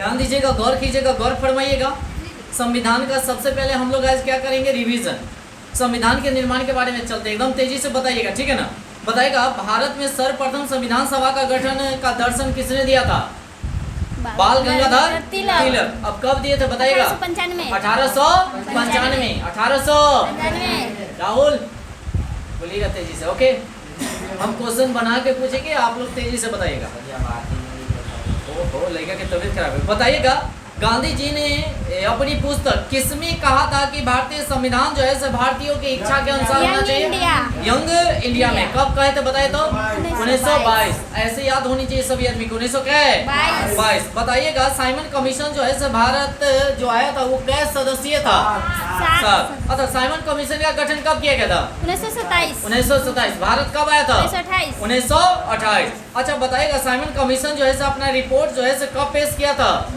ध्यान दीजिएगा, गौर कीजिएगा, गौर फरमाइएगा। संविधान का सबसे पहले हम लोग आज क्या करेंगे, रिवीजन। संविधान के निर्माण के बारे में चलते हैं, एकदम तेजी से बताइएगा, ठीक है ना। बताइएगा, भारत में सर्वप्रथम संविधान सभा का गठन का दर्शन किसने दिया था? बाल गंगाधर तिलक। अब कब दिए थे बताइएगा? 1895। राहुल बोलिएगा तेजी से, ओके। हम क्वेश्चन बना के पूछेंगे, आप लोग तेजी से बताइएगा। ओहो, लड़का की तबीयत खराब है। बताइएगा, गांधी जी ने अपनी पुस्तक किसमें कहा था कि भारतीय संविधान जो है भारतीयों की इच्छा के अनुसार होना चाहिए? यंग इंडिया में। कब कहे थे बताइए तो? 1922। ऐसे याद होनी चाहिए सभी आदमी को। 1922। बताइएगा, साइमन कमीशन जो है भारत जो आया था वो कै सदस्यीय था? 7। अच्छा, साइमन कमीशन का गठन कब किया गया था? 1927। भारत कब आया था? 1928। अच्छा बताइएगा, साइमन कमीशन जो है अपना रिपोर्ट जो है कब पेश किया था?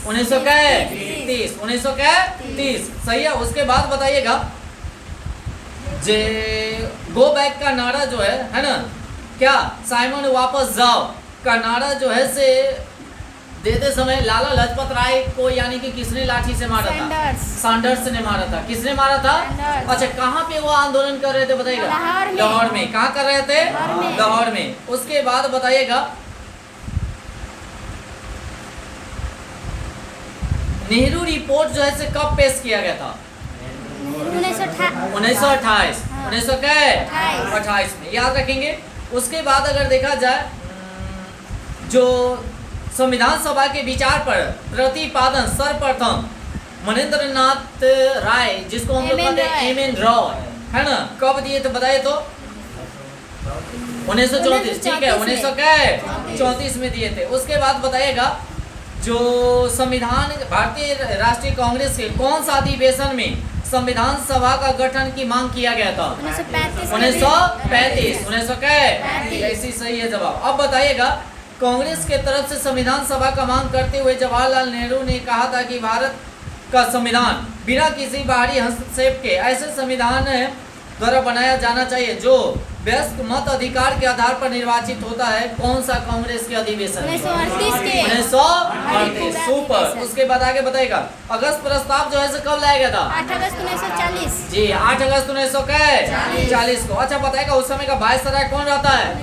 1930। सही है। उसके बाद बताइएगा, जे गो बैक का नारा जो है ना, क्या साइमन वापस जाओ का नारा जो है से देते समय लाला लाजपत राय को यानी कि किसने लाठी से मारा था? सैंडर्स ने मारा था। किसने मारा था? अच्छा, कहाँ पे वो आंदोलन कर रहे थे बताइएगा? लाहौर में। कहाँ कर रहे थे? लाहौर में। उसके बाद बताइएगा, नेहरू रिपोर्ट जो है कब पेश किया गया था? 1928। 1928 में, याद रखेंगे। उसके बाद अगर देखा जाए, जो संविधान सभा के विचार पर प्रतिपादन सर्वप्रथम मनेंद्र नाथ राय, जिसको हम लोग कहते हैं एम.एन. रॉय, है ना, कब दिए थे बताइए तो? 1934। ठीक है, 1934 में दिए थे। उसके बाद बताइएगा, जो संविधान भारतीय राष्ट्रीय कांग्रेस के कौन सा अधिवेशन में संविधान सभा का गठन की मांग किया गया था? 1935। ऐसी सही है जवाब। अब बताइएगा, कांग्रेस के तरफ से संविधान सभा का मांग करते हुए जवाहरलाल नेहरू ने कहा था कि भारत का संविधान बिना किसी बाहरी हस्तक्षेप के ऐसे संविधान द्वारा बनाया जाना चाहिए जो वयस्क मत अधिकार के आधार पर निर्वाचित होता है। कौन सा कांग्रेस के अधिवेशन? 1938। सुपर। उसके बाद आगे बताएगा, अगस्त प्रस्ताव जो है कब लाया गया था? 8 अगस्त 1940। जी, 8 अगस्त 1940 को। अच्छा बताएगा, उस समय का वायसराय कौन रहता है?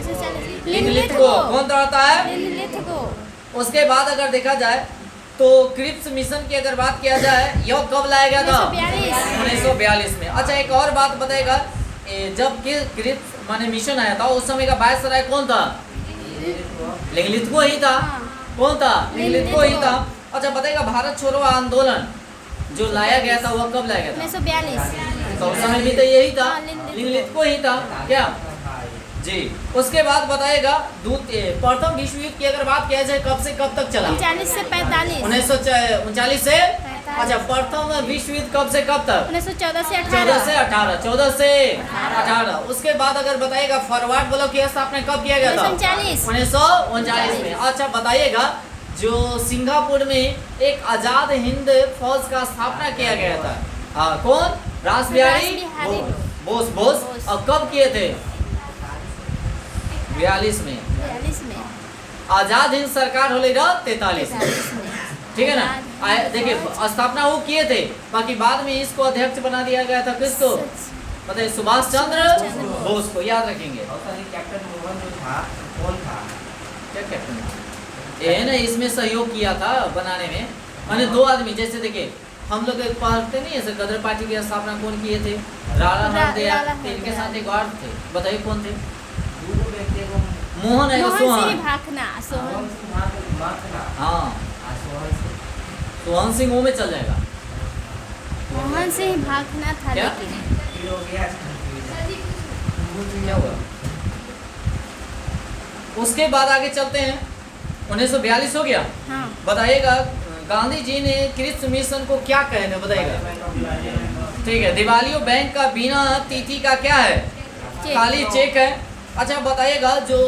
लिनलिथगो। कौन रहता है? लिनलिथगो। उसके बाद अगर देखा जाए तो क्रिप्स मिशन की अगर बात किया जाए, यह कब लाया गया था? 1942 में। अच्छा, एक और बात बताएगा, जब क्रिप्स माने मिशन आया था उस समय का वायसराय कौन था? लिनलिथगो ही था। कौन था? लिनलिथगो ही था। अच्छा बताएगा, भारत छोड़ो आंदोलन जो लाया गया था वह कब लाया गया था? 1942। तो उस समय भी तो यही था, लिनलिथगो ही था क्या जी। उसके बाद बताएगा, प्रथम विश्व युद्ध की अगर बात किया जाए कब से कब तक चला? 39 से 45। 1939 से। अच्छा, प्रथम विश्व युद्ध कब से कब तक? 1914 से 18। 14 से 18। उसके बाद अगर बताइएगा, फॉरवर्ड ब्लॉक की स्थापना कब किया गया था? 1939 में। अच्छा बताइएगा, जो सिंगापुर में एक आजाद हिंद फौज का स्थापना किया गया था, कौन? रास बिहारी बोस। और कब किए थे? 42 में। आजाद हिंद सरकार होले 43 में। ठीक है ना। देखिए, स्थापना वो किए थे, बाकी बाद में इसको अध्यक्ष बना दिया गया था। किसको बताइए? सुभाष चंद्र बोस को। याद रखेंगे। कैप्टन मोहन जो था कौन था? क्या कैप्टन? ये ना, इसमें सहयोग किया था बनाने में, मैंने 2 आदमी। जैसे देखिए, हम लोग पढ़ते नहीं है गदर पार्टी की स्थापना कौन किए थे? राणा हरदयाल। इनके साथ एक और थे, बताइए कौन थे? मोहन है, सोहन। हाँ, सोहन सिंह वो में चल जाएगा। मोहन सिंह भागना था। क्या? लेकिन क्या हुआ? उसके बाद आगे चलते हैं। 1942 हो गया। हाँ। बताइएगा, गांधी जी ने क्रिप्स मिशन को क्या कहने बताइएगा? ठीक है, दिवालियों बैंक का बिना तिथि का क्या है? खाली चेक है। अच्छा बताइएगा, जो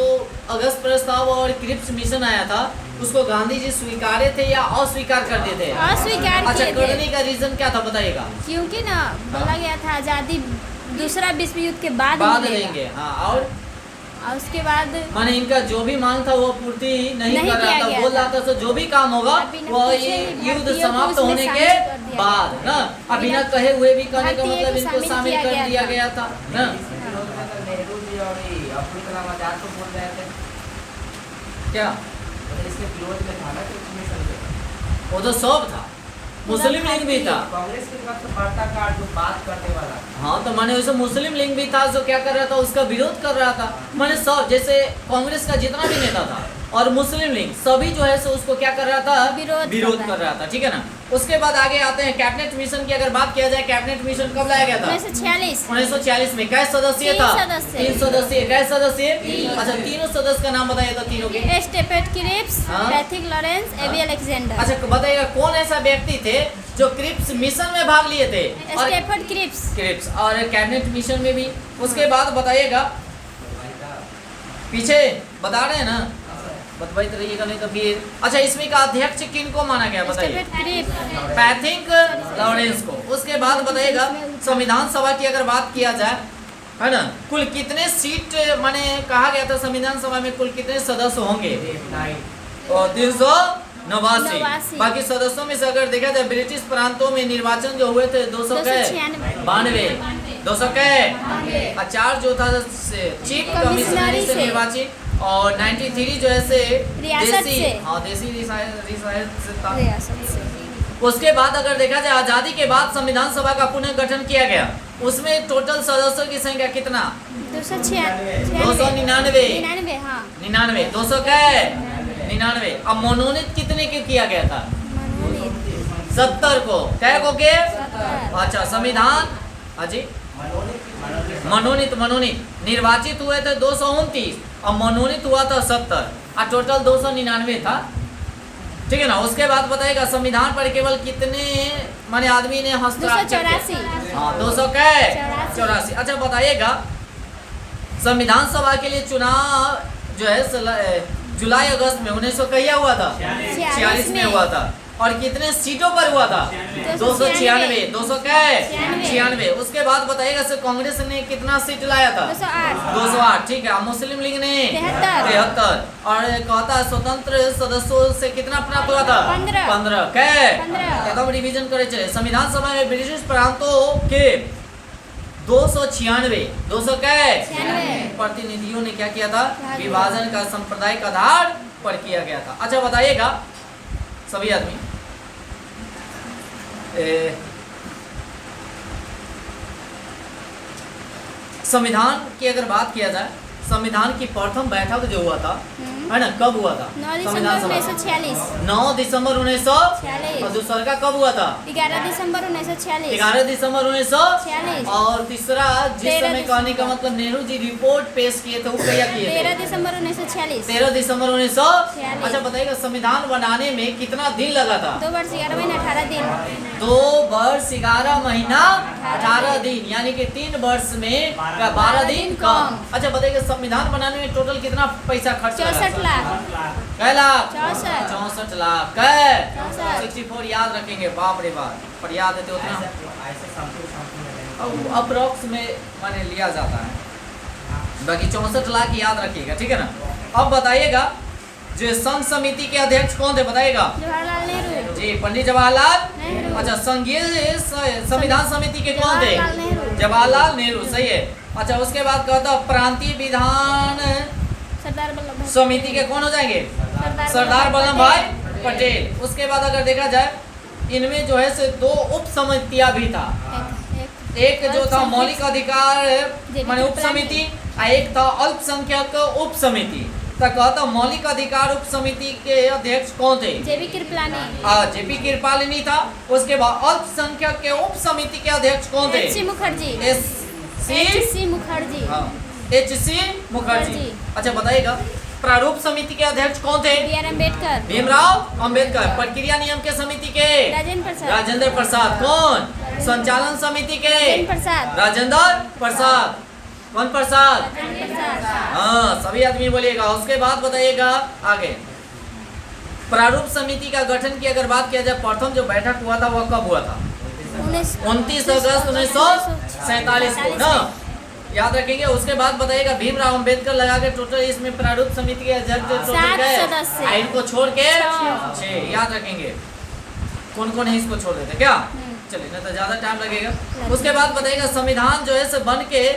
अगस्त प्रस्ताव और क्रिप्स मिशन आया था उसको गांधी जी स्वीकारे थे या अस्वीकार कर देते? अस्वीकार। अच्छा, करने का रीजन क्या था बताइएगा? क्योंकि ना बोला गया था आजादी दूसरा विश्व युद्ध के बाद देंगे। हाँ, और और उसके बाद माने इनका जो भी मांग था वो पूर्ति नहीं नहीं कर रहा किया था, गया बोल रहा था। था तो जो भी काम होगा अभी ना वो पूछे ये ही युद्ध भारतीयों को समाप्त उसमें होने के शामिल कर दिया बाद गया। ना, बिना कहे हुए भी कहने का भारतीय मतलब को इनको शामिल शामिल कर किया दिया गया गया था ना। विरोध में तो नेहरू जी और ये अब्दुल कलाम आजाद तो बोल रहे थे, क्या मतलब इसके विरोध में था ना कि उसमें समझे वो तो सब था, मुस्लिम लीग भी था। कांग्रेस के पास तो वार्ताकार जो बात करने वाला हाँ तो माने वैसे मुस्लिम लीग भी था जो क्या कर रहा था, उसका विरोध कर रहा था। माने सब, जैसे कांग्रेस का जितना भी नेता था और मुस्लिम लीग सभी जो है सो उसको क्या कर रहा था, विरोध कर रहा था, ठीक है ना। उसके बाद आगे आते हैं कैबिनेट मिशन की। अगर बात किया जाए कैबिनेट मिशन कब लाया गया था? 1946 1946 में। कैसे सदस्य था? 3 सदस्य। 3 सदस्य। कैसे सदस्य? तीन। अच्छा, तीनों सदस्य का नाम बताइए तो तीनों के। स्टेफर्ड क्रिप्स, हाँ। Pethick Lawrence, A B Alexander. अच्छा बताइएगा कौन ऐसा व्यक्ति थे जो क्रिप्स मिशन में भाग लिए थे? और स्टेफर्ड क्रिप्स। क्रिप्स और कैबिनेट मिशन में भी। उसके बाद बताइएगा पीछे बता रहे हैं ना, बतवाई तो रहिएगा नहीं तो फिर। अच्छा इसमें का अध्यक्ष किनको माना गया बताइए? Stafford Cripps. पैथिक लॉरेंस को। उसके बाद बताइएगा संविधान सभा की अगर बात किया जाए, है ना, कुल कितने सीट माने कहा गया था संविधान सभा में कुल कितने सदस्य होंगे? और 389। बाकी सदस्यों में से अगर देखा जाए ब्रिटिश प्रांतों में निर्वाचन जो हुए थे 292, 200 के 4 जो था चीफ कमिश्नरी से निर्वाचित, और 93 जो है से रियासत से। हाँ देसी रियासत से था। रियासत से। उसके बाद अगर देखा जाए आजादी के बाद संविधान सभा का पुनः गठन किया गया, उसमें टोटल सदस्यों की संख्या कितना? 299। 299। हाँ। 99, 200 के 99। अब मनोनीत कितने के किया गया था? मनोनीत 70 को। कै को के? 70। अच्छा संविधान, हाँ जी, मनोनीत निर्वाचित हुए थे 229 और मनोनीत हुआ था 70 और टोटल 299 था, ठीक है ना। उसके बाद बताइएगा संविधान पर केवल कितने माने आदमी ने हस्ताक्षर? 284। हाँ 284। अच्छा बताइएगा संविधान सभा के लिए चुनाव जो है जुलाई अगस्त में 1900 कहिया हुआ था? 46 में हुआ था। और कितने सीटों पर हुआ था? 296। 200 क्या है? 96। उसके बाद बताइएगा सर कांग्रेस ने कितना सीट लाया था? 208। ठीक है। मुस्लिम लीग ने 73। और कहता स्वतंत्र सदस्यों से कितना प्राप्त हुआ था? 15। क्या? एकदम रिवीजन करे चले। संविधान सभा में ब्रिटिश प्रांतों के 296 200 क्या है? प्रतिनिधियों ने क्या किया था? विभाजन का सांप्रदायिक आधार पर किया गया था। अच्छा बताइएगा सभी आदमी संविधान की अगर बात किया जाए, संविधान की प्रथम बैठक जो हुआ था है ना, कब हुआ था? 9 दिसंबर 1946। और दूसरा का कब हुआ था? 11 दिसंबर 1946। 11 दिसंबर 1946। 46। और तीसरा जिस समय कहने का मतलब नेहरू जी रिपोर्ट पेश किए थे वो क्या किए थे? 13 दिसंबर 1946। 13 दिसंबर 1946। 46। अच्छा बताइएगा संविधान बनाने में कितना दिन लगा था? 2 वर्ष 11 महीने 18 दिन। 2 वर्ष 11 महीना 18 दिन, यानी कि 3 वर्ष में 12 दिन कम। अच्छा बताइएगा संविधान बनाने में टोटल कितना पैसा खर्च लगा? 64 लाख। कै लाख? 64 लाख। कै? 64। 64 याद रखेंगे, बाप रे बाप, पर याद है तो उतना ऐसे समथिंग अप्रोक्स में माने लिया जाता है। बाकी 64 लाख याद रखिएगा, ठीक है ना। अब बताइएगा जो संघ समिति के अध्यक्ष कौन थे बताइएगा? जवाहरलाल नेहरू जी, पंडित जवाहरलाल नेहरू। अच्छा संघीय संविधान समिति के कौन थे? जवाहरलाल नेहरू। जवाहरलाल नेहरू, सही है। अच्छा उसके बाद कहता प्रांतीय विधान सरदार वल्लभ भाई समिति के कौन हो जाएंगे? सरदार वल्लभ भाई पटेल। उसके बाद अगर देखा जाए इनमें जो है से 2 उप समितियां भी था। एक जो था मौलिक अधिकार माने उप समिति, और एक था अल्पसंख्यक उप समिति। तो कहता मौलिक अधिकार उप समिति के अध्यक्ष कौन थे? जेबी कृपलानी। जेपी कृपलानी था। उसके बाद अल्पसंख्यक के उप समिति के अध्यक्ष कौन थे? एच.सी. मुखर्जी। एच.सी. मुखर्जी। हाँ, एच.सी. मुखर्जी। अच्छा बताइएगा प्रारूप समिति के अध्यक्ष कौन थे? बी.आर. अम्बेडकर। भीमराव अंबेडकर। प्रक्रिया नियम के समिति के राजेंद्र प्रसाद। कौन? संचालन समिति के राजेंद्र प्रसाद। कौन प्रसाद? हाँ सभी आदमी बोलिएगा। उसके बाद बताइएगा आगे प्रारूप समिति का गठन की अगर बात किया जाए, प्रथम जो बैठक हुआ था वह कब हुआ था? 29 अगस्त 1947 को ना। याद रखेंगे। उसके बाद बताइएगा भीमराव अंबेडकर लगा के टोटल इसमें प्रारूप समिति के अध्यक्ष टोटल 7 क्या है? सदस्य। आइन को छोड़ के 6। 6 याद रखेंगे। कौन कौन है इसको छोड़ देते क्या? चलिए नहीं तो ज्यादा टाइम लगेगा। उसके बाद बताइएगा संविधान जो है से बन के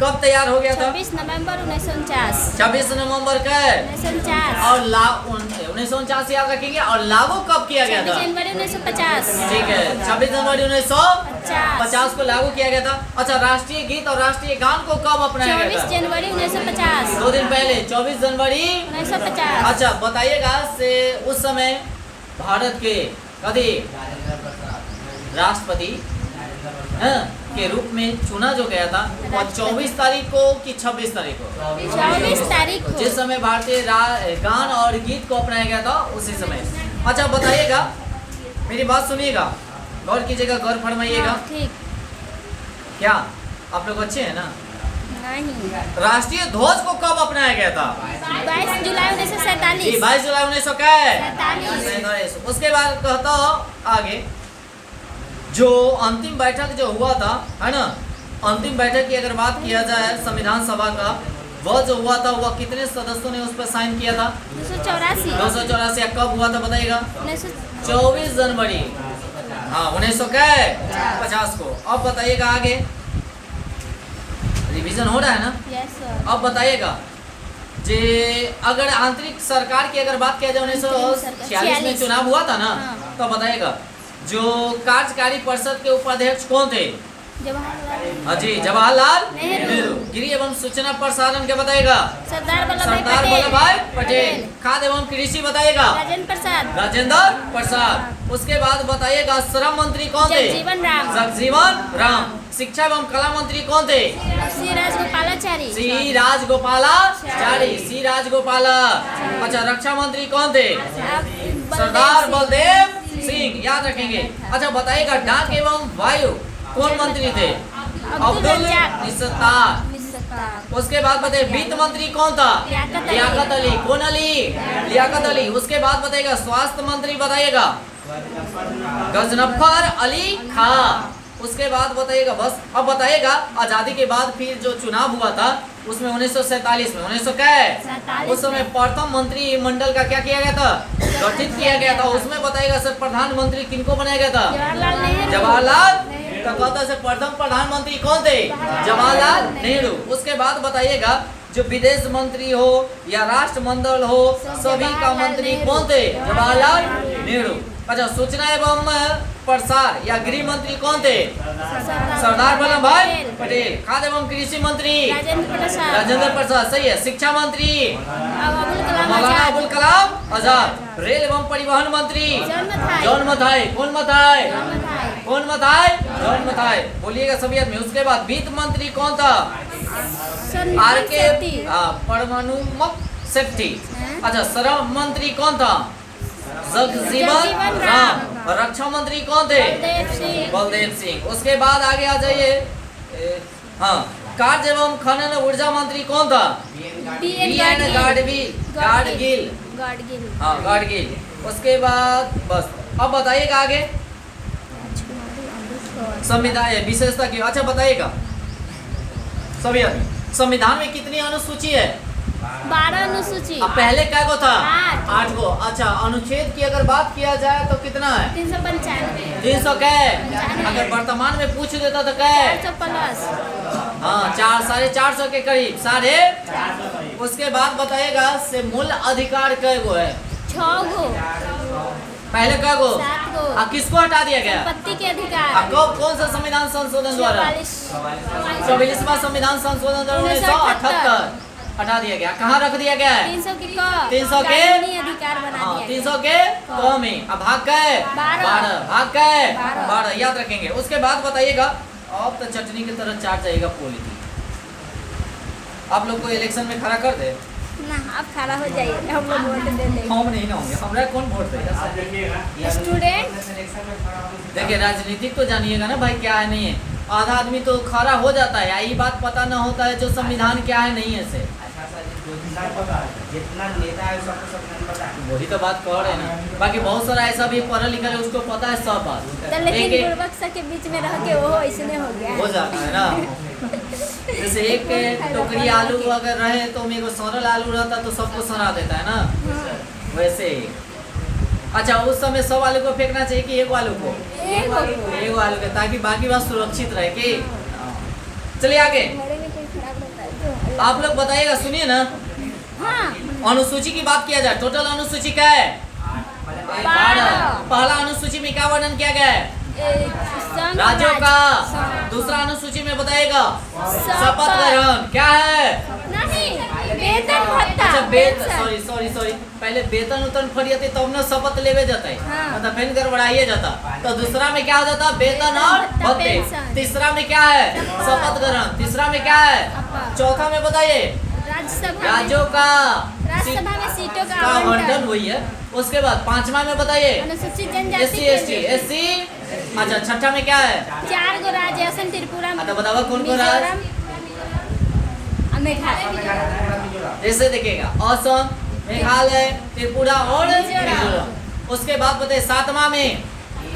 कब तैयार हो गया था? 26 नवंबर 1949। 26 नवंबर का है 1949। और 1949 याद रखेंगे। और लागू कब किया गया 26 था? जनवरी 1950। ठीक है 26 जनवरी 1950 को लागू किया गया था। अच्छा राष्ट्रीय गीत और राष्ट्रीय गान को कब अपनाया गया 24 था? जनवरी 1950। 2 दिन पहले 24 जनवरी 1950। अच्छा बताइएगा से उस समय भारत के कभी राष्ट्रपति के रूप में चुना जो गया था वो 24 तारीख को कि 26 तारीख को? 24 तारीख को। जिस समय भारतीय गान और गीत को अपनाया गया था उसी समय। अच्छा बताइएगा मेरी बात सुनिएगा गौर कीजिएगा गौर फरमाइएगा। हाँ, ठीक। क्या आप लोग अच्छे हैं ना? नहीं। राष्ट्रीय ध्वज को कब अपनाया गया था? 22 जुलाई 1947। जी 22 जुलाई 1947। 47। उसके बाद कहता हूँ आगे जो अंतिम बैठक जो हुआ था है ना, अंतिम बैठक की अगर बात किया जाए संविधान सभा का वह जो हुआ था वह कितने सदस्यों ने उस पर साइन किया था? 284। कब हुआ था बताइएगा? 24 जनवरी हाँ 1950 को। अब बताइएगा आगे रिवीजन हो रहा है ना? Yes sir. अब बताइएगा जे अगर आंतरिक सरकार की अगर बात किया जाए 1946 में चुनाव हुआ था ना हाँ। तो बताइएगा जो कार्यकारी परिषद के उपाध्यक्ष कौन थे? जवाहरलाल हाँ जी जवाहरलाल नेहरू। नेहरू। गृह एवं सूचना प्रसारण क्या बताएगा? सरदार सरदार वल्लभभाई पटेल। खाद्य एवं कृषि बताइएगा? राजेंद्र प्रसाद। राजेंद्र प्रसाद। उसके बाद बताइएगा श्रम मंत्री कौन थे? जगजीवन राम। जगजीवन राम। शिक्षा एवं कला मंत्री कौन थे? श्री राजगोपालाचारी। श्री राजगोपालाचारी। श्री राजगोपाला। अच्छा रक्षा मंत्री कौन थे? सरदार बलदेव सिंह याद रखेंगे। अच्छा बताइएगा डाक एवं वायु कौन मंत्री थे? अब्दुल निस्सत्तार। उसके बाद बताइए वित्त मंत्री कौन था? लियाकत अली। कौन अली? लियाकत अली। उसके बाद बताइएगा स्वास्थ्य मंत्री बताइएगा? गजनफर अली खां। उसके बाद बताइएगा बस। अब बताइएगा आजादी के बाद फिर जो चुनाव हुआ था उसमें 1947 में 1947 उस समय प्रथम मंत्री मंडल का क्या किया गया था? गठित किया गया था। उसमें बताइएगा सर प्रधानमंत्री किनको बनाया गया था? जवाहरलाल नेहरू। जवाहरलाल तो कहता है प्रथम प्रधानमंत्री कौन थे? जवाहरलाल नेहरू। उसके बाद बताइएगा जो विदेश मंत्री हो या राष्ट्रमंडल हो सभी का मंत्री कौन थे? जवाहरलाल नेहरू। अच्छा सूचना एवं प्रसार या गृह मंत्री कौन थे? सरदार वल्लभभाई पटेल। खाद्य एवं कृषि मंत्री राजेंद्र प्रसाद। सही है। शिक्षा मंत्री मौलाना अबुल कलाम आजाद। रेल एवं परिवहन मंत्री जॉन मथाई। कौन मथाई? कौन मथाई? जॉन मथाई। बोलिएगा सभी आदमी। उसके बाद वित्त मंत्री कौन था? आर के परमाणु सेफ्टी। अच्छा श्रम मंत्री कौन था? जगजीवन राम। और रक्षा मंत्री कौन थे? बलदेव सिंह। उसके बाद आगे आ जाइए। हाँ कार्य एवं खनन ऊर्जा मंत्री कौन था? गाडगिल। हाँ गाडगिल। उसके बाद बस अब बताइएगा आगे संविधान विशेषता की। अच्छा बताइएगा सभी आदमी संविधान में कितनी अनुसूची है? 12 अनुसूची। अब पहले क्या को था? 8 को। अच्छा अनुच्छेद की अगर बात किया जाए तो कितना है? 395। 300 क्या है? अगर वर्तमान में पूछ देता तो क्या है? 400 प्लस। हाँ 450 के करीब 450। उसके बाद बताइएगा से मूल अधिकार कै गो है? 6 गो। पहले क्या गो? 7 गो। किसको हटा दिया गया? संपत्ति के अधिकार। कौन सा संविधान संशोधन द्वारा? 44वां संविधान संशोधन द्वारा 1978 हटा दिया गया। कहाँ रख दिया गया है? 300 के 300 के अधिकार बना हाँ दिया 300 के क में। अब भाग का है 12। भाग का है 12 याद रखेंगे। उसके बाद बताइएगा अब तो चटनी की तरह चाट जाएगा पॉलिटिक्स। आप लोग को इलेक्शन में खड़ा कर दे ना, आप खड़ा हो जाइए, हम लोग वोट दे देंगे। हम नहीं ना होंगे। हमारा कौन वोट देगा? स्टूडेंट देखिए राजनीतिक तो जानिएगा ना भाई क्या है नहीं है। आधा आदमी तो खड़ा हो जाता है यही बात पता ना होता है जो संविधान क्या है नहीं है से। जितना नेता है सबको सब नहीं पता है। वही तो बात कह रहे हैं ना। बाकी बहुत सारा ऐसा भी पढ़ा लिखा है उसको पता है सब बात। लेकिन पूर्वक के बीच में रह के वो इसने हो गया हो जाता है ना। जैसे एक टोकरी आलू अगर रहे तो मेरे को सरल आलू रहता तो सबको सना देता है ना, वैसे ही। अच्छा, उस समय सब आलू को फेंकना चाहिए कि एक आलू को? एक आलू के, ताकि बाकी बात सुरक्षित रहे कि। चलिए आगे, घरे में कोई खराब रहता है तो आप लोग बताइएगा, सुनिए ना। हाँ अनुसूची की बात किया जाए, टोटल अनुसूची क्या है? 12। पहला अनुसूची में क्या वर्णन किया गया है? संघ राज्यों का। संघ। दूसरा अनुसूची में बताइएगा शपथ। शपथ ग्रहण क्या है? नहीं, वेतन भत्ता। अच्छा, पेंशन। सॉरी पहले वेतन उतन फरियते तब न शपथ लेवे जाता है, हाँ। मतलब फिर गड़बड़ाइए जाता। तो दूसरा में क्या हो जाता? वेतन और भत्ते। पेंशन। तीसरा में क्या है? शपथ ग्रहण। तीसरा में क्या है? शपथ। चौथा में बताइए राज्यसभा राज्यों का राज्यसभा में सीटों का आवंटन आवंटन। हुई है। उसके बाद पांचवा में बताइए अनुसूचित जनजाति एससी के एसटी लिए एससी। अच्छा, छठा में क्या है? 4 गो राज्य असम, त्रिपुरा, अच्छा, बताओ कौन-कौन राज्य? मिजोरम और मेघालय। जैसे देखिएगा असम, मेघालय, त्रिपुरा और मिजोरम। मिजोरम। उसके बाद बताइए सातवां में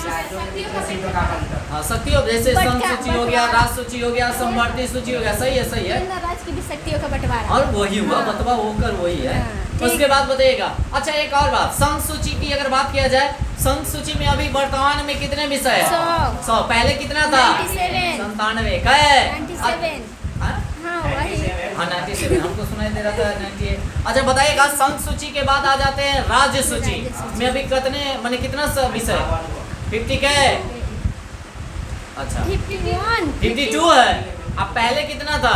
हाँ शक्तियों, जैसे संघ सूची हो गया, राष्ट्र सूची हो गया, संवर्ती सूची हो गया। सही है केंद्र राज्य की भी शक्तियों का बंटवारा। और वही हुआ, बतवा होकर वही है। हाँ, ठीक। उसके बाद बताइएगा। अच्छा, एक और बात, संघ सूची की अगर बात किया जाए, संघ सूची में अभी वर्तमान में कितने विषय है? 100। पहले कितना था? 97। 97 का है। 97। हाँ? हाँ वही। हाँ 97, हमको सुनाई दे रहा था 98। अच्छा बताइएगा, संघ सूची के बाद आ जाते हैं राज्य सूची में अभी कितने माने कितना विषय? 50 का है। अच्छा 51। 52 है। अब पहले कितना था?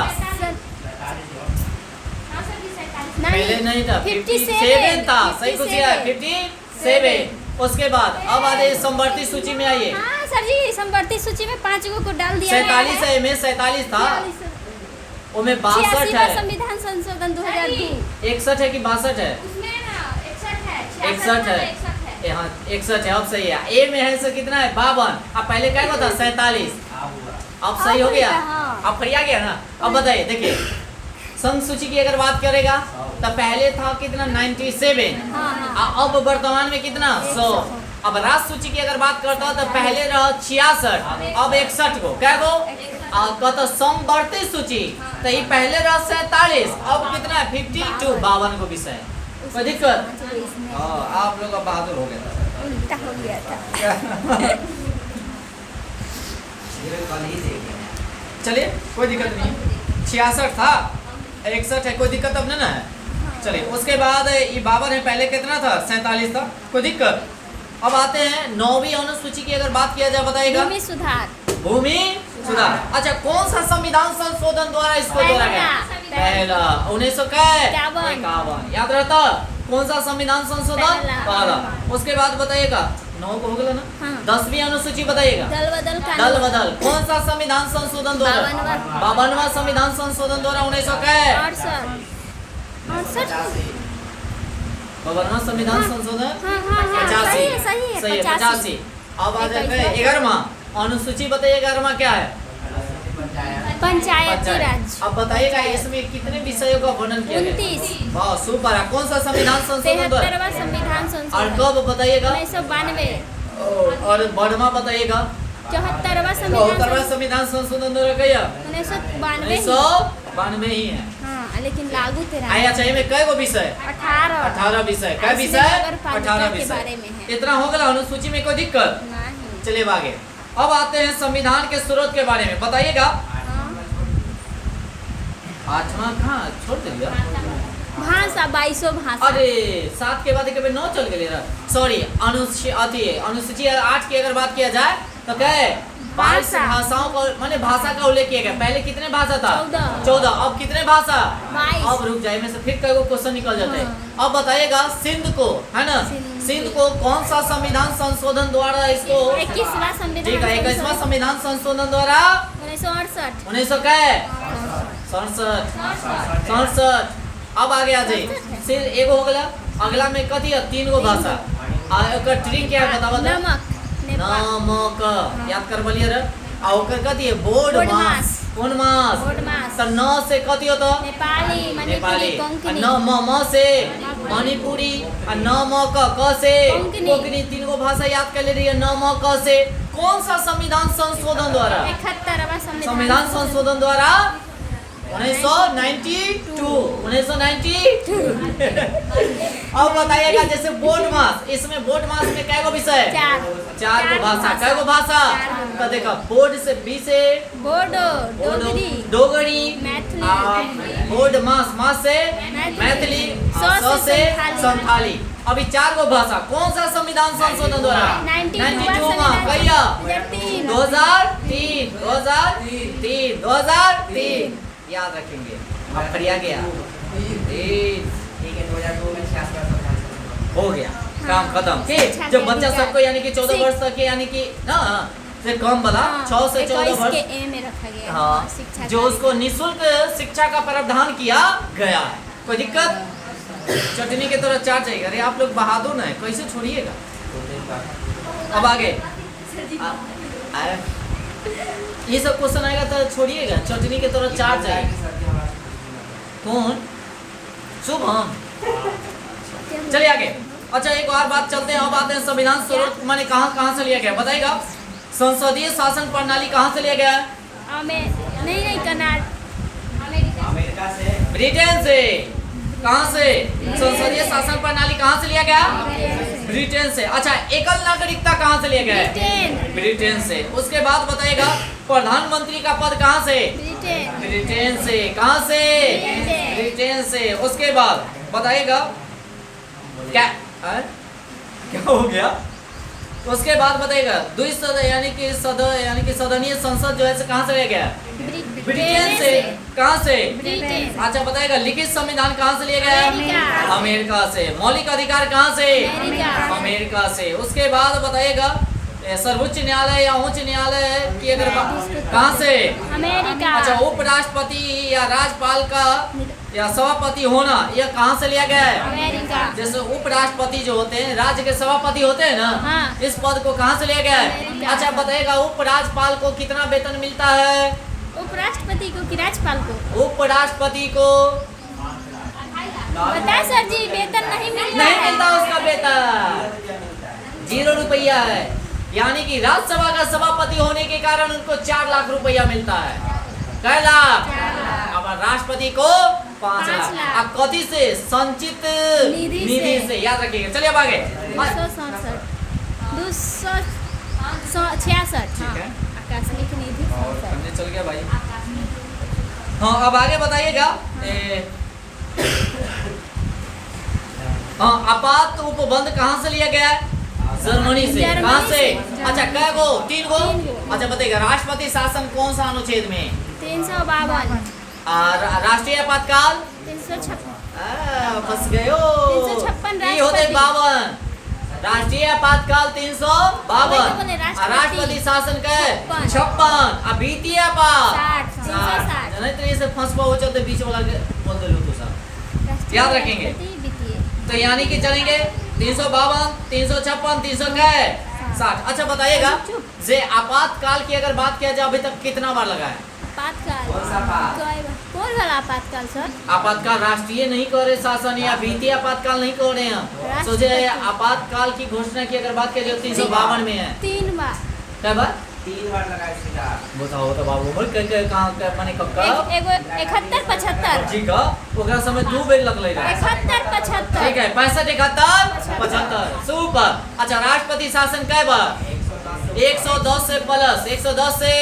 पहले नहीं था, 57 था। सही कुछ है 57। उसके बाद अब आ जाइए संवर्ती सूची में आइए। हाँ सर जी, संवर्ती सूची में 5 गो को डाल दिया 47 है, में 47 था, उसमें 62 86वां है। संविधान संशोधन 2002। 61 है कि 62 है? 61 है। हाँ 61 है, अब सही है। ए में है सर कितना है? 52। अब पहले क्या था? 47। अब सही हो गया, हाँ। अब फरिया गया ना। अब बताइए, देखिए संघ सूची की अगर बात करेगा तो पहले था कितना? 97। हाँ। अब वर्तमान में कितना? 100। अब राष्ट्र सूची की अगर बात करता तो पहले रहा 66, अब 61 को क्या गो? कहता समवर्ती सूची तो ये पहले रहा 47, अब कितना है? 52, 52 को विषय। कोई दिक्कत? हाँ, आप लोग अब बहादुर हो गए था। उल्टा हो गया था। चलिए कोई दिक्कत नहीं। 66 था, 61 है, कोई दिक्कत अब नहीं ना है। चलिए उसके बाद ये 52 है, पहले कितना था? 47 था, कोई दिक्कत? अब आते हैं 9वीं अनुसूची की अगर बात किया जाए, बताइएगा भूमि सुधार। भूमि सुधार। अच्छा, कौन सा संविधान संशोधन द्वारा इसको जोड़ा गया? पहला 1951। याद रहता? कौन सा संविधान संशोधन? पहला। उसके बाद बताइएगा 9 को हो गया ना। हाँ। 10वीं अनुसूची बताइएगा। दल बदल कानून। दल बदल। कौन सा संविधान संशोधन द्वारा? 52वां संविधान संशोधन द्वारा 1968। 52वां संविधान संशोधन हाँ, 85। सही है, सही है 85। अब आ जाएगा 11वां अनुसूची, बताइए 11वां क्या है? पंचायती राज। अब बताइएगा इसमें कितने विषयों का वर्णन किया गया? 29। वाह सुपर है। कौन सा संविधान संशोधन द्वारा? 73वां संविधान और संशोधन कब बताइएगा? 1992। और बढ़वा बताइएगा? 74वां 74वां संविधान संशोधन द्वारा क्या? 1992 ही है। हाँ, लेकिन लागू तेरा आया चाहिए में कई गो विषय? 18 विषय। कई विषय? 18 के बारे विषय। में है। इतना हो गया अनुसूची में, कोई दिक्कत? नहीं। चलिए आगे। अब आते हैं संविधान के स्रोत के बारे में, बताइएगा। हाँ। 8वां कहाँ छोड़ दिया? भाषा 22 भाषा। अरे 7 के बाद कभी 9 चल गए। सॉरी, अनुसूची 8 की अगर बात किया जाए तो क्या है? 22 भाषा। भाषाओं का माने भाषा का उल्लेख किया गया। पहले कितने भाषा था? 14। अब कितने भाषा? 22। अब रुक जाए, में से फिर कई क्वेश्चन निकल जाते हैं। अब बताइएगा सिंध को, है ना? सिंध को कौन सा संविधान संशोधन द्वारा इसको? 21वां संविधान। ठीक है, 21वां संविधान संशोधन द्वारा 1968। 1967। अब आगे आ जाइए, सिर्फ एगो हो गया। अगला में कथी है? 3 गो भाषा। ट्रिक क्या है बताओ? नमक। नेपाल। नमक याद कर बलिए रे। आ ओकर कथी है? बोर्ड मास। कौन मास? बोर्ड मास। त न से कथी होता? नेपाली, मणिपुरी, कोंकणी। न म से मणिपुरी, न म क से कोंकणी। कोंकणी। 3 गो भाषा याद कर ले रही है। न म क से कौन सा संविधान संशोधन द्वारा? 71वां संविधान संशोधन द्वारा 1992। अब बताइएगा जैसे बोर्ड मास, इसमें बोर्ड मास में कै गो विषय? चार गो भाषा। कै गो भाषा? तो देखा बोर्ड से बी से बोडो, डोगरी, मैथिली, बोर्ड मास से मैथिली, सौ से संथाली। अभी चार गो भाषा। कौन सा संविधान संशोधन द्वारा? 92 में कहिया? 2003 याद रखेंगे। अब फरिया गया ठीक है 2002 में 66 हो गया काम खत्म। ठीक, जब बच्चा सबको यानी कि 14 वर्ष तक के यानी कि ना से कम वाला 6 से 14 वर्ष के ए में रखा गया। हाँ, शिक्षा जो उसको निःशुल्क शिक्षा का प्रावधान किया गया है। कोई दिक्कत? चटनी के तरह चाट जाएगा। अरे आप लोग बहादुर ना है, कैसे छोड़िएगा? अब आगे ये सब क्वेश्चन आएगा तो छोड़िएगा, चटनी के तरह चाट जाएगा। कौन? शुभम। चलिए आगे। अच्छा एक और बात चलते हैं। अब आते हैं संविधान स्वरूप माने कहाँ से लिया गया बताइएगा? संसदीय शासन प्रणाली कहाँ से लिया गया? नहीं अमेरिका से, ब्रिटेन से। कहाँ से? संसदीय शासन प्रणाली कहाँ से लिया गया? ब्रिटेन से। अच्छा एकल नागरिकता कहाँ से लिया गया? ब्रिटेन से। उसके बाद बताइएगा प्रधानमंत्री का पद कहाँ से? ब्रिटेन से। कहाँ से? ब्रिटेन से। उसके बाद बताइएगा क्या हो गया? उसके बाद बताइएगा द्विसदन यानी कि सदनीय संसद जो है कहाँ से लिया गया? ब्रिटेन से। कहाँ से? अच्छा बताइएगा लिखित संविधान कहाँ से लिया गया? अमेरिका से। मौलिक अधिकार कहाँ से? अमेरिका से। उसके बाद बताइएगा सर्वोच्च न्यायालय या उच्च न्यायालय की अगर कहाँ से? अमेरिका। अच्छा उपराष्ट्रपति या राज्यपाल का या सभापति होना यह कहाँ से लिया गया है? अमेरिका। जैसे उपराष्ट्रपति जो होते हैं राज्य के सभापति होते हैं ना, हाँ। इस पद को कहाँ से लिया गया है? अमेरिका। अच्छा बताइएगा उपराज्यपाल को कितना वेतन मिलता है? उपराष्ट्रपति को कि राज्यपाल को? उपराष्ट्रपति को बता सर जी वेतन नहीं मिलता नहीं है। मिलता उसका वेतन, 0 रुपया है। यानी कि राज्यसभा का सभापति होने के कारण उनको 4 लाख रुपया मिलता है। कै लाख? अब राष्ट्रपति को 5 लाख। अब कथी से? संचित निधि से। याद रखिएगा। चलिए अब आगे। 266 ठीक है। आकस्मिक निधि हमने चल गया भाई। हाँ अब आगे बताइएगा। हाँ आपात उपबंध कहाँ से लिया गया है? जर्मनी से। कहाँ से? अच्छा कै गो? 3 गो। अच्छा बताइएगा राष्ट्रपति शासन कौन सा अनुच्छेद में? 352। राष्ट्रीय आपातकाल 356। फंस गए हो। 356 ये होते 52। राष्ट्रीय आपातकाल 352। राष्ट्रपति राष्ट्रपति शासन का 56। अब वित्तीय आपात 60। नहीं तो ये से फंस पाओ चलते बीच वाला बोल दे लो तो सब याद रखेंगे। तो यानी कि चलेंगे 352, 356, 360। अच्छा बताइएगा जे आपातकाल की अगर बात किया जाए अभी तक कितना बार लगा है? कौन वाला आपातकाल सर? आपातकाल राष्ट्रीय नहीं कर रहे शासन या वित्तीय आपातकाल नहीं कर रहे हैं। सोचे आपातकाल की घोषणा की अगर बात किया जाए 352 में है। 3 बार। क्या बात? 3 बार लगा सीधा। बताओ तो बाबू कहाँ माने कब एगो 71 75। ठीक है ओकरा समय 2 बेर लगले रहा। 71 75। ठीक है 65 71 75 सुपर। अच्छा राष्ट्रपति शासन कै बार? 110 से प्लस 110 से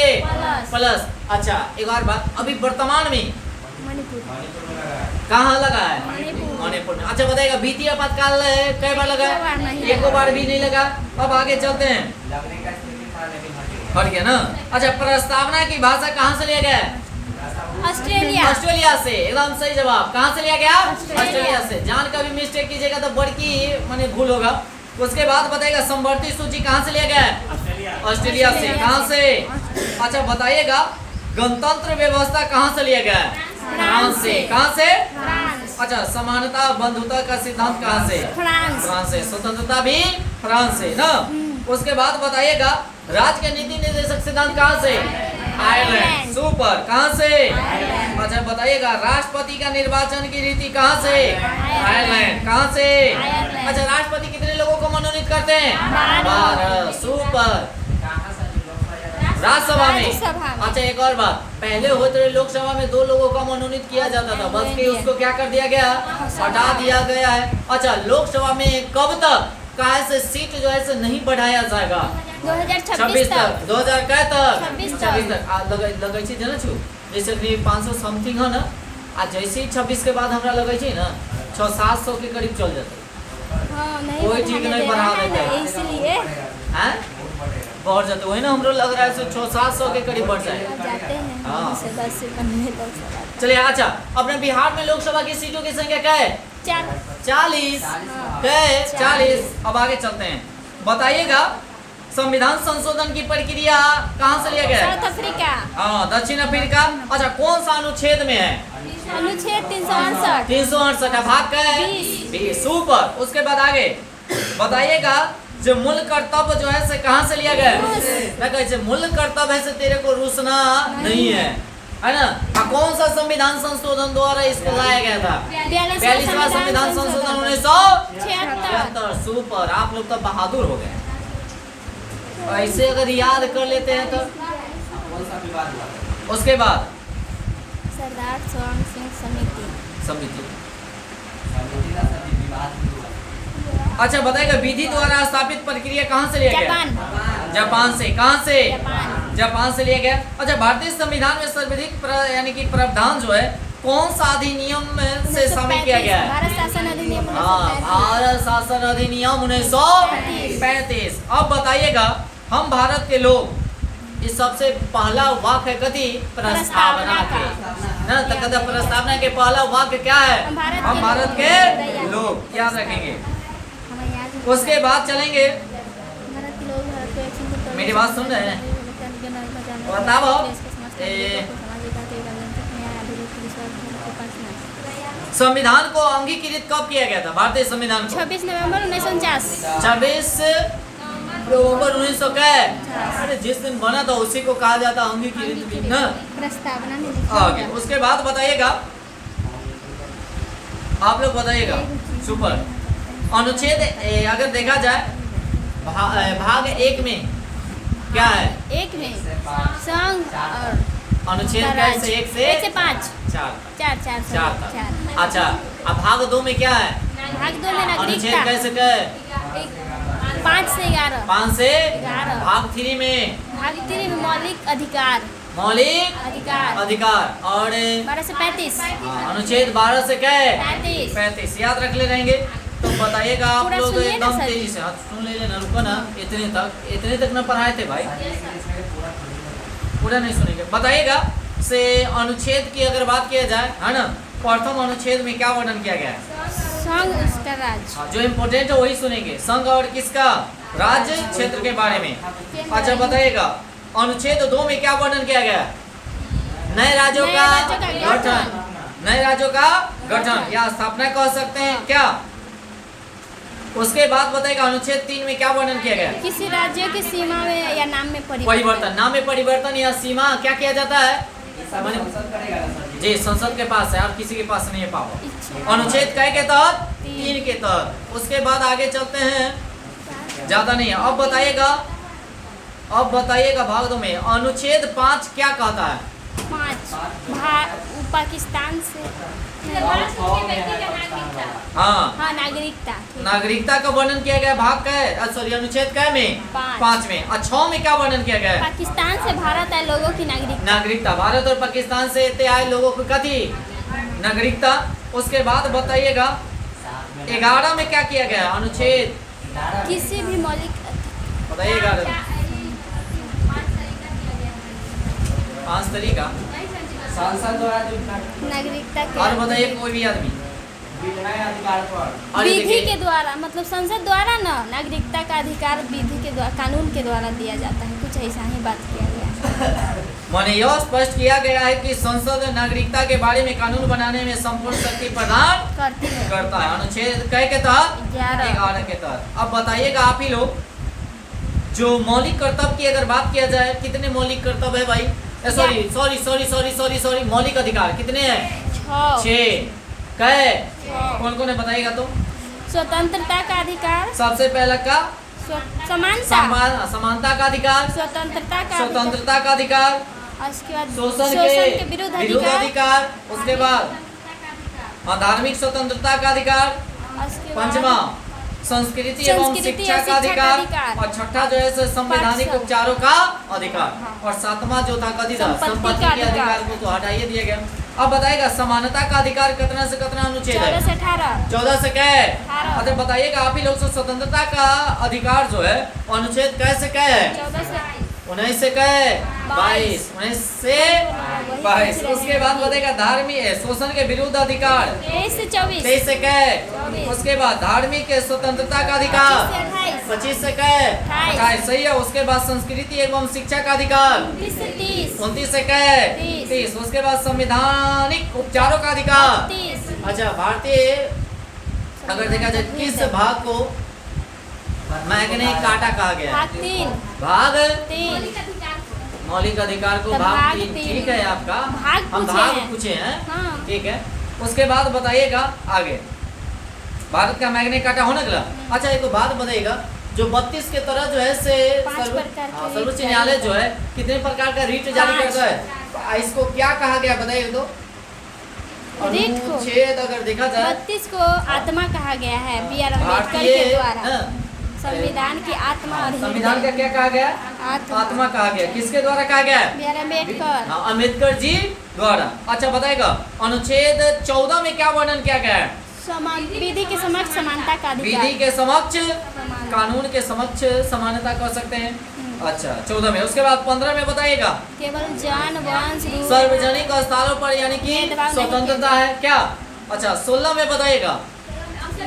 प्लस। अच्छा एक और बात अभी वर्तमान में मणिपुर कहाँ लगा है? मणिपुर। मणिपुर में। अच्छा बताइएगा वित्तीय आपातकाल कै बार लगा? एक बार भी नहीं लगा। अब आगे चलते हैं। लगने का स्थिति था लेकिन हट गया ना। अच्छा प्रस्तावना की भाषा कहाँ से लिया गया? ऑस्ट्रेलिया से। एकदम सही जवाब। कहाँ से लिया गया? ऑस्ट्रेलिया से। जान का भी मिस्टेक कीजिएगा तो बड़की माने भूल होगा। उसके बाद बताइएगा समवर्ती सूची कहाँ से लिया गया? ऑस्ट्रेलिया से। कहाँ से? अच्छा बताइएगा गणतंत्र व्यवस्था कहाँ से लिया गया? फ्रांस से। कहाँ से? अच्छा समानता बंधुता का सिद्धांत कहाँ से? फ्रांस से। स्वतंत्रता भी फ्रांस से ना। उसके बाद बताइएगा राज्य के नीति निर्देशक सिद्धांत कहाँ से? आयरलैंड। सुपर। कहाँ से? अच्छा बताइएगा राष्ट्रपति का निर्वाचन की रीति कहाँ से? आयरलैंड। कहाँ से? अच्छा राष्ट्रपति कितने लोगों को मनोनीत करते हैं? 12। सुपर। राज्यसभा में। राज्यसभा में। अच्छा एक और बात, पहले होते हुए लोकसभा में 2 लोगों का मनोनीत किया जाता था, बस के उसको क्या कर दिया गया, हटा दिया गया है। अच्छा लोकसभा में कब तक कहा से सीट जो है से नहीं बढ़ाया जाएगा, 2026 तक 2000 का तक 26 तक लगे छी जाना छु, जैसे कि 500 समथिंग है ना, आ जैसे ही 26 के बाद हमरा लगे छी ना 600-700 के करीब चल जाते हाँ नहीं कोई ठीक नहीं बढ़ा देता है। इसलिए हैं, बढ़ जाते वही ना, हमरो लग रहा है 600-700 के करीब बढ़ जाए। जाते हैं हाँ। से बस से बनने लोकसभा चलिए अच्छा, अपने बिहार में लोकसभा की सीटों की संख्या क्या है, 40 है, 40। अब आगे चलते हैं, बताइएगा संविधान संशोधन की प्रक्रिया कहाँ से लिया गया है, साउथ अफ्रीका, हाँ दक्षिण अफ्रीका। अच्छा कौन सा अनुच्छेद में है, अनुच्छेद 368 368 भाग का है 20। सुपर। उसके बाद आगे बताइएगा जो मूल कर्तव्य जो है से कहाँ से लिया गया है, मैं कहते मूल कर्तव्य है से तेरे को रूसना नहीं है ना। कौन सा संविधान संशोधन द्वारा इसको लाया गया था, 42वां संविधान संशोधन 1976। सुपर, आप लोग तो बहादुर हो गए। ऐसे अगर याद कर लेते हैं तो। कौन सा विवाद हुआ था? उसके बाद सरदार स्वर्ण सिंह समिति समिति। समिति का सभी विवाद हुआ था। अच्छा बताइएगा विधि द्वारा स्थापित प्रक्रिया कहाँ से लिया गया, जापान से। कहाँ से, जापान से लिया गया। अच्छा भारतीय संविधान में सर्वाधिक यानी कि प्रावधान जो है कौन सा अधिनियम से शामिल किया गया है, भारत शासन अधिनियम हाँ भारत शासन अधिनियम 1935। अब बताइएगा हम भारत के लोग इस सबसे पहला वाक्य है कथी, प्रस्तावना के ना, तो कहते प्रस्तावना के पहला वाक्य क्या है, हम भारत के लोग, याद रखेंगे। उसके बाद चलेंगे, मेरी बात सुन रहे हैं, बताओ संविधान को अंगीकृत कब किया गया था, भारतीय संविधान को 26 नवंबर 1949 26 नवंबर 1900। अरे जिस दिन बना था उसी को कहा जाता अंगीकृत भी ना, प्रस्तावना में आगे। उसके बाद बताइएगा, आप लोग बताइएगा सुपर। अनुच्छेद अगर देखा जाए भाग 1 में क्या है, 1 में संघ और अनुच्छेद कैसे 1 से 5 4 4 तक। अच्छा अब भाग 2 में क्या है, भाग 2 में अनुच्छेद नागरिकता कैसे क्या है, 5 से 11 5 से 11। भाग 3 में भाग 3 में मौलिक अधिकार अधिकार और 12 से 35 अनुच्छेद 12 से क्या है, 35। याद रख ले रहेंगे। तो बताइएगा आप पूरा लोग सुनिए ना एकदम सर। तेजी से, हाथ सुन ले लेना, रुको ना, इतने तक ना पढ़ाए थे भाई, पूरा नहीं सुनेंगे। बताइएगा से अनुच्छेद की अगर बात किया जाए है ना, प्रथम अनुच्छेद में क्या वर्णन किया गया है, संघ उसका राज्य, हाँ, जो इम्पोर्टेंट है वही सुनेंगे, संघ और किसका, राज्य क्षेत्र के बारे में। अच्छा बताइएगा अनुच्छेद 2 में क्या वर्णन किया गया, नए राज्यों का गठन, नए राज्यों का गठन या स्थापना कह सकते हैं क्या। उसके बाद बताइएगा अनुच्छेद 3 में क्या वर्णन किया गया, किसी राज्य की सीमा में या नाम में परिवर्तन, नाम में परिवर्तन या सीमा क्या किया जाता है, संसद करेगा ना सर जी संसद के पास है और किसी के पास नहीं है पावर। इच्छा। अनुच्छेद कै के तहत, 3 के तहत। उसके बाद आगे चलते हैं, ज्यादा नहीं है। अब बताइएगा भाग 2 में अनुच्छेद 5 क्या कहता है, 5 पाकिस्तान से हाँ नागरिकता, नागरिकता का वर्णन किया गया भाग का है, सॉरी अनुच्छेद कै में 5 में। और 6 में क्या वर्णन किया गया है, पाकिस्तान से भारत आए लोगों की नागरिकता, भारत और पाकिस्तान से आए लोगों को कथी, नागरिकता। उसके बाद बताइएगा 11 में क्या किया गया अनुच्छेद, किसी भी मौलिक बताइएगा 5 तरीका, संसद द्वारा जो नागरिकता और के बताइए कोई भी आदमी विधायी अधिकार पर और ये विधि देखिए, के द्वारा, मतलब संसद द्वारा ना नागरिकता का अधिकार विधि के द्वारा, कानून के द्वारा दिया जाता है, कुछ ऐसा ही बात किया गया है। माने यह स्पष्ट किया गया है कि संसद नागरिकता के बारे में कानून बनाने में संपूर्ण शक्ति प्रदान करती है। करता है। अनुच्छेद कै के तहत, 11 के तहत। अब बताइएगा आप ही लोग, जो मौलिक कर्तव्य की अगर बात किया जाए, कितने मौलिक कर्तव्य है भाई, सॉरी मौलिक अधिकार कितने हैं, 6। कहे कौन कौन है बताइएगा तो, स्वतंत्रता का अधिकार, सबसे पहला का समानता, समानता का अधिकार, स्वतंत्रता का स्वतंत्रता का अधिकार, अधिकार, उसके बाद शोषण के विरुद्ध विरुद्ध अधिकार, अधिकार, उसके बाद धार्मिक स्वतंत्रता का अधिकार, उसके बाद पंचमा संस्कृति एवं संस्कृति शिक्षा और का शिक्षा का अधिकार, अधिकार। और छठा जो है सो संवैधानिक पाँच। उपचारों का अधिकार, और सातवां जो था कथी था संपत्ति संपत्ति का के अधिकार। अधिकार को तो हटाइए दिया गया। अब बताइएगा समानता का अधिकार कितना से कितना अनुच्छेद 14 है? से 18, 14 से कै? 18। अच्छा बताइएगा आप ही लोग से स्वतंत्रता का अधिकार जो है अनुच्छेद कैसे कै है? 14 से 19 से कै? 22। 19 से 22। उसके बाद बताइएगा धार्मिक शोषण के विरुद्ध अधिकार 23 से 24, 23 से कै? 24। उसके बाद धार्मिक स्वतंत्रता का अधिकार 25 से कै? 28। सही है। उसके बाद संस्कृति एवं शिक्षा का अधिकार 29 से 30, 29 से कै? 30। उसके बाद संवैधानिक उपचारों का अधिकार 30, अच्छा भारतीय अगर देखा जाए किस भाग को मैग्ने कार्टा कहा गया है? भाग 3, भाग 3, मौलिक अधिकार को तो भाग भाग 3। तीन। ठीक है आपका, भाग हम पूछे भाग हैं। पूछे हैं। हाँ। ठीक है। उसके बाद बताइएगा आगे भारत का मैग्ने कार्टा होने लगा। अच्छा एक बात बताइएगा जो 32 के तरह जो है से 5 प्रकार के सर्वोच्च रीट न्यायालय जारी जो है कितने प्रकार का रीट जारी 5। करता है? इसको क्या कहा गया बताइए तो? रीट को अनुच्छेद अगर देखा जाए 32 को आत्मा कहा गया है बी.आर. अम्बेडकर भारतीय के द्वारा। हाँ, संविधान की आत्मा और संविधान का क्या कहा गया? आत्मा कहा गया। किसके द्वारा कहा गया? बी.आर. अम्बेडकर। हाँ, अम्बेडकर जी द्वारा। अच्छा बताएगा अनुच्छेद 14 में क्या वर्णन किया गया है? विधि के समक्ष समानता का अधिकार। विधि के समक्ष कानून के समक्ष समानता कह सकते हैं। अच्छा 14 में। उसके बाद 15 में बताइएगा केवल जान वंश रूप सार्वजनिक स्थानों पर यानी कि भेदभाव नहीं स्वतंत्रता है क्या? अच्छा 16 में बताइएगा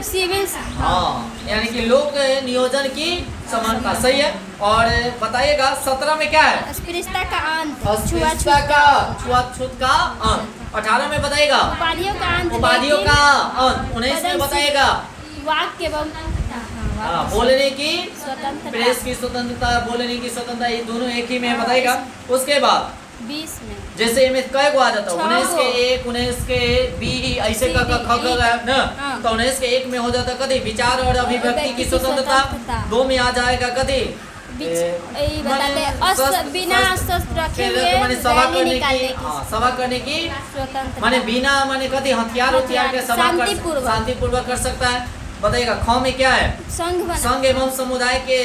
सिविल हाँ यानी कि लोक नियोजन की समानता। सही है। और बताइएगा 17 में क्या है? अस्पृश्यता का अंत, अस्पृश्यता का छुआछूत का अंत। 18 में बताइएगा उपाधियों का अंत, उपाधियों लेकिन का अंत। 19 में बताइएगा वाक्य एवं बोलने की स्वतंत्रता। प्रेस की स्वतंत्रता, बोलने की स्वतंत्रता, ये दोनों एक ही में बताएगा। उसके बाद 20 में जैसे इनमें कई गो आ जाता है 19 के 1, 19 के बी ऐसे का ख न हाँ। तो 19 के 1 में हो जाता कभी विचार और अभिव्यक्ति की स्वतंत्रता। 2 में आ जाएगा कभी बिना अस्त्र रखे हुए माने सभा रैली करने निकालने की की सभा करने की स्वतंत्रता। माने बिना माने कभी हथियार उथियार के सभा कर शांतिपूर्वक। शांतिपूर्वक कर सकता है। बताइएगा ख में क्या है? संघ बना संघ एवं समुदाय के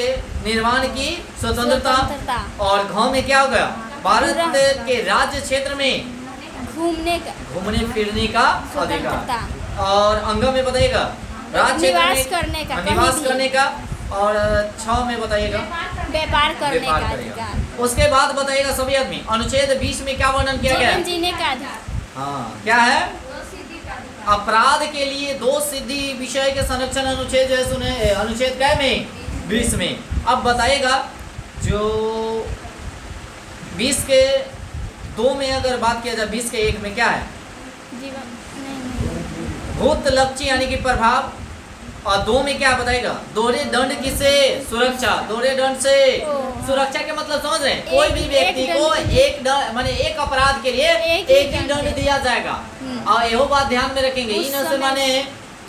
निर्माण की स्वतंत्रता। स्वतंत्रता। और घ में क्या हो गया? भारत के राज्य क्षेत्र में घूमने का घूमने फिरने का अधिकार। स्वतंत्रता। और अंग में बताइएगा राज्य क्षेत्र निवास में करने का, निवास कहीं भी। करने का। और 6 में बताइएगा व्यापार करने व्यापार का करेगा। अधिकार, उसके बाद बताइएगा सभी आदमी अनुच्छेद 20 में क्या वर्णन किया गया जीवन है? जीने का अधिकार, हाँ क्या है? अपराध के लिए दोष सिद्धि विषय के संरक्षण अनुच्छेद जो है सुने अनुच्छेद क्या में? 20 में। अब बताइएगा जो 20 के 2 में अगर बात किया जाए 20 के 1 में क्या है? जीवन नहीं भूत लक्ष्य यानी कि प्रभाव। और 2 में क्या बताएगा? दोहरे दंड किसे? सुरक्षा। दोहरे दंड से सुरक्षा के मतलब समझ रहे हैं? कोई भी व्यक्ति को एक माने एक अपराध के लिए एक ही दंड दिया जाएगा। और यहो बात ध्यान में रखेंगे उस इन से समय- माने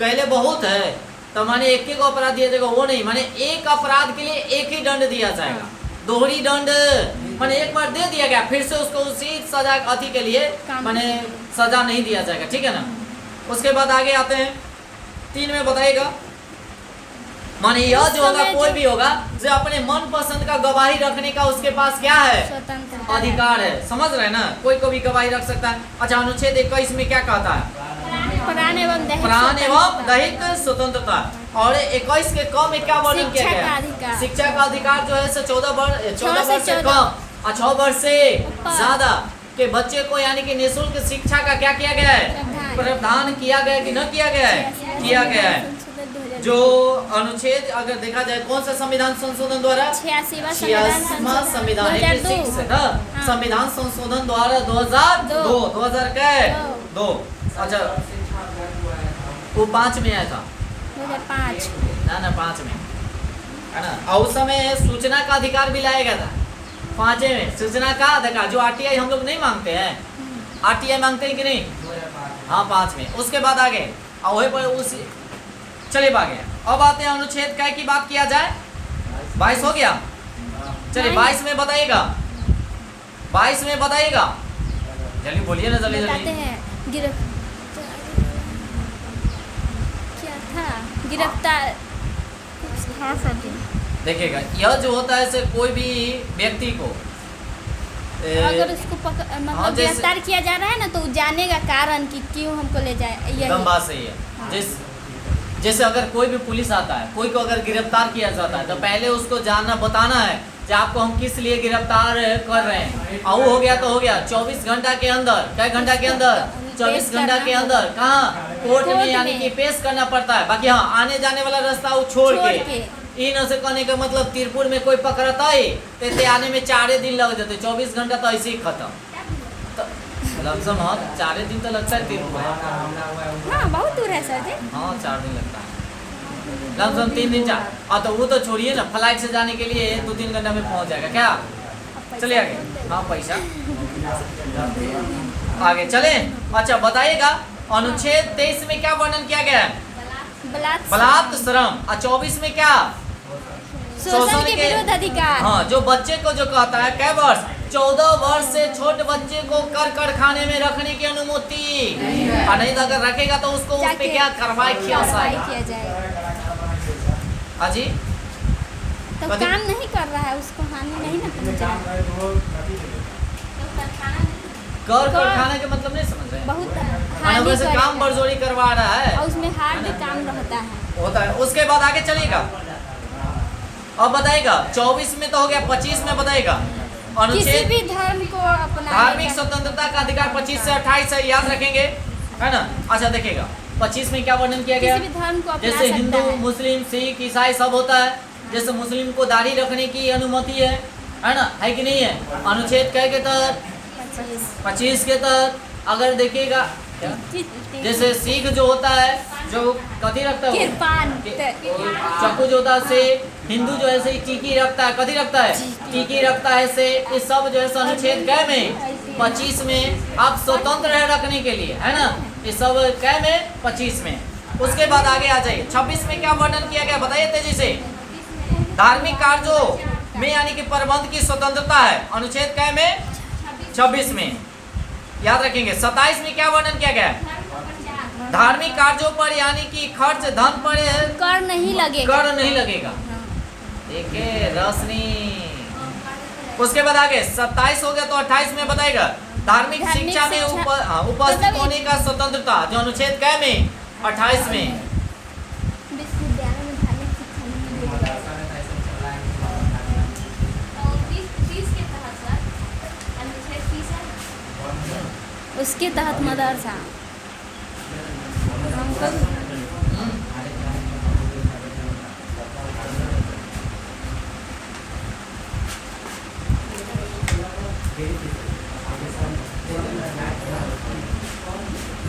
कहले बहुत है तो माने एक ही को अपराध दिया जाएगा वो नहीं, माने एक अपराध के लिए एक ही दंड दिया जाएगा। दोहरी दंड माने एक बार दे दिया गया फिर से उसको उसी सजा अति के लिए माने सजा नहीं दिया जाएगा। ठीक है ना। उसके बाद आगे आते हैं 3 में बताइएगा माने यह जो होगा कोई भी होगा जो अपने मन पसंद का गवाही रखने का उसके पास क्या है? स्वतंत्रता अधिकार है। समझ रहे हैं ना? कोई को भी गवाही रख सकता है। अच्छा अनुच्छेद 21 में क्या कहता है? प्राण एवं दैहिक प्राण एवं स्वतंत्रता। दैहिक स्वतंत्रता। और 21 के क में क्या वर्णन किया शिक्षा गया? का अधिकार। शिक्षा का अधिकार जो है 14 वर्ष से 14 कम और 6 वर्ष से ऊपर। ज्यादा के बच्चे को यानी कि निःशुल्क शिक्षा का क्या किया गया है? प्रावधान किया गया कि न किया गया है? किया गया है। जो अनुच्छेद अगर देखा जाए कौन सा संविधान संशोधन द्वारा? 86वां संविधान 86 है ना? हाँ। संविधान संशोधन द्वारा 2002 दो। अच्छा वो 5 में आया था 2005 ना 5 में है ना। और उस समय सूचना का अधिकार भी लाया गया था 5 में सूचना का अधिकार जो आरटीआई हम लोग नहीं मांगते हैं। आरटीआई मांगते हैं कि नहीं? हाँ 5 में। उसके बाद आगे और वही पर उस चले आगे अब आते हैं अनुच्छेद क्या की बात किया जाए 22 हो गया। चलिए नहीं। 22 में बताइएगा, 22 में बताइएगा, जल्दी बोलिए ना, जल्दी बताते जल्दी। हैं। क्या था गिरफ्तार कुछ था सभी। देखिएगा, यह जो होता है से कोई भी व्यक्ति को अगर उसको मतलब जैसे- गिरफ्तार किया जा रहा है ना, तो जानेगा कारण कि क्यों हमको ले जाए। एकदम यही बात सही है। हाँ। जैसे अगर कोई भी पुलिस आता है, कोई को अगर गिरफ्तार किया जाता है, तो पहले उसको जानना बताना है कि आपको हम किस लिए गिरफ्तार कर रहे हैं। और वो हो गया तो हो गया, 24 घंटा के अंदर, क्या घंटा के अंदर, 24 घंटा के अंदर कहाँ, कोर्ट में, कोर्ट यानी में। कि पेश करना पड़ता है। बाकी हाँ, आने जाने वाला रास्ता वो छोड़ छोड़ के के। इन से कहने का मतलब तिरपुर में कोई पकड़ता है तो आने में 4 दिन लग जाते, 24 घंटा तो ऐसे ही खत्म। तो लमसम हाँ 4 दिन तो लगता है तिरपुर। हाँ बहुत दूर है सर जी। हाँ 4 दिन लगता है, लमसम 3 दिन 4। हाँ तो वो तो छोड़िए ना, फ्लाइट से जाने के लिए 2-3 घंटा में पहुंच जाएगा क्या। चलिए आगे। हाँ पैसा आगे चले। अच्छा बताइएगा, अनुच्छेद 23 में क्या वर्णन किया गया है? बलात् श्रम। और 24 में क्या? शोषण के विरुद्ध अधिकार। हाँ, जो बच्चे को जो कहता है कै वर्ष, 14 वर्ष से छोटे बच्चे को कर खाने में रखने की अनुमति। और नहीं तो अगर रखेगा तो उसको उस पे क्या कार्रवाई किया जाएगा। हाँ जी, तो कभी- काम नहीं कर रहा है, उसको हानि नहीं ना पहुंचा। कर खाने के मतलब नहीं समझ रहे हैं। बहुत हाँ, हानि वैसे काम करेगा। बरजोरी करवा रहा है, और उसमें हार्ड काम रहता है। होता है। उसके बाद आगे चलेगा। अब बताइएगा 24 में तो हो गया, 25 में बताइएगा किसी अनुच्छेद भी धर्म को अपना धार्मिक स्वतंत्रता का अधिकार 25 से 28 है, याद रखेंगे, है ना। अच्छा देखिएगा 25 में क्या वर्णन किया गया? किसी भी धर्म को अपना जैसे सकता हिंदू, है। मुस्लिम, सिख, ईसाई सब होता है। जैसे मुस्लिम को दाढ़ी रखने की अनुमति है ना, है कि नहीं है? अनुच्छेद क्या के तहत? 25 के तहत। अगर देखिएगा क्या? जैसे सिख जो होता है, जो कथी रखता है, किरपान चाकू जो होता है से, हिंदू जो है से टीकी रखता है, कथी रखता है, टीकी रखता है से। इस सब जो है अनुच्छेद कै में 25 में आप स्वतंत्र है रखने के लिए, है ना। इस सब कै में 25 में। उसके बाद आगे आ जाइए, 26 में क्या वर्णन किया गया बताइए तेजी से। धार्मिक कार्यों में यानी कि प्रबंध की स्वतंत्रता है, अनुच्छेद कै में 26 में, याद रखेंगे। 27 में क्या वर्णन किया गया है? धार्मिक कार्यों पर यानी कि खर्च धन पर कर नहीं लगेगा। कर नहीं लगेगा। देखिए रोशनी। उसके बाद आगे 27 हो गया तो 28 में बताएगा धार्मिक शिक्षा में उपस्थित मतलब होने का स्वतंत्रता, जो अनुच्छेद कै में 28 में। विश्वविद्यालय में धार्मिक शिक्षा नहीं मिलेगा। उसके तहत मदरसा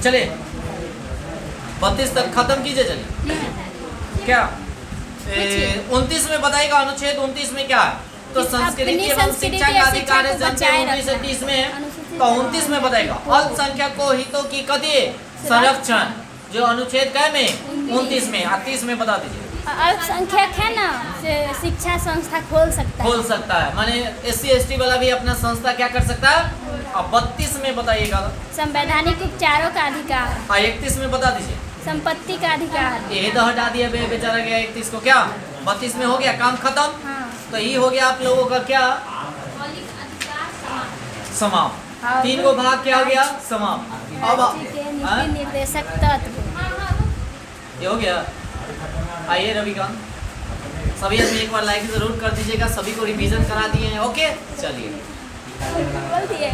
चले 32 तक खत्म कीजिए। चलिए क्या 29 में बताएगा, अनुच्छेद 29 में क्या है? तो कि संस्कृति अपनी एवं संस्कृति शिक्षा या का शिक्षा अधिकार को है जनता बचाए 29 से रखना। 30 में। अनुसूचित तो 29 में बताएगा अल्पसंख्यकों हितों की कथी संरक्षण, जो अनुच्छेद कै में 29 में। 38 में बता दीजिए। अल्पसंख्यक है ना, से शिक्षा संस्था खोल सकता है। खोल सकता है, माने SC ST वाला भी अपना संस्था क्या कर सकता है। अब 32 में बताइएगा। संवैधानिक उपचारों का अधिकार, 31 में बता दीजिए। संपत्ति का अधिकार। ये तो हटा दिया बेचारा गया 31 को। क्या 32 में हो गया, काम खत्म। हाँ। तो ये हो गया आप लोगों का क्या समाप्त। हाँ। 3 को भाग क्या हो गया समाप्त। अब राज्य के नीति निर्देशक तत्व ये हो गया। आइए रविकांत, सभी आदमी एक बार लाइक जरूर कर दीजिएगा। सभी को रिवीजन करा दिए हैं। ओके चलिए। बोल दिए।